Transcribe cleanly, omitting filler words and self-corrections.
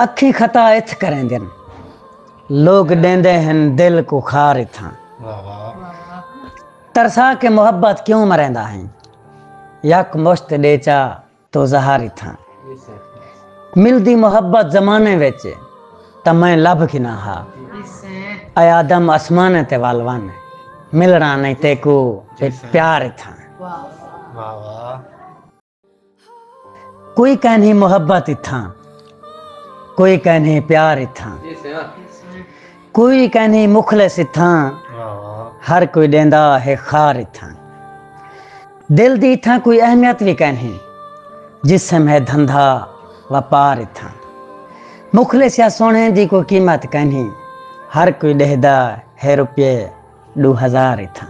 अखी खता इथ करें दिन लोग देंदे हैं दिल को खार इथा। तरसा के मोहब्बत क्यों मरेंदा हैं यक मुश्त डेचा तो जहार इथा। मिलदी मोहब्बत जमाने विच तमें लब की ना हा ऐ आदम आसमान ते वालवान मिलना नहीं तेको प्यार इथा। कोई कहनी मोहब्बत इथा कोई कहनी प्यार इथा कोई कहनी मुखलिस इथा हर कोई देंदा है खार इथा। दिल दी इथा कोई अहमियत भी कहनी जिस्म है धंधा व्यापार इथा। मुखलिस या सोने दी कोई कीमत कहनी हर कोई देहदा है रुपये 2000 इथा।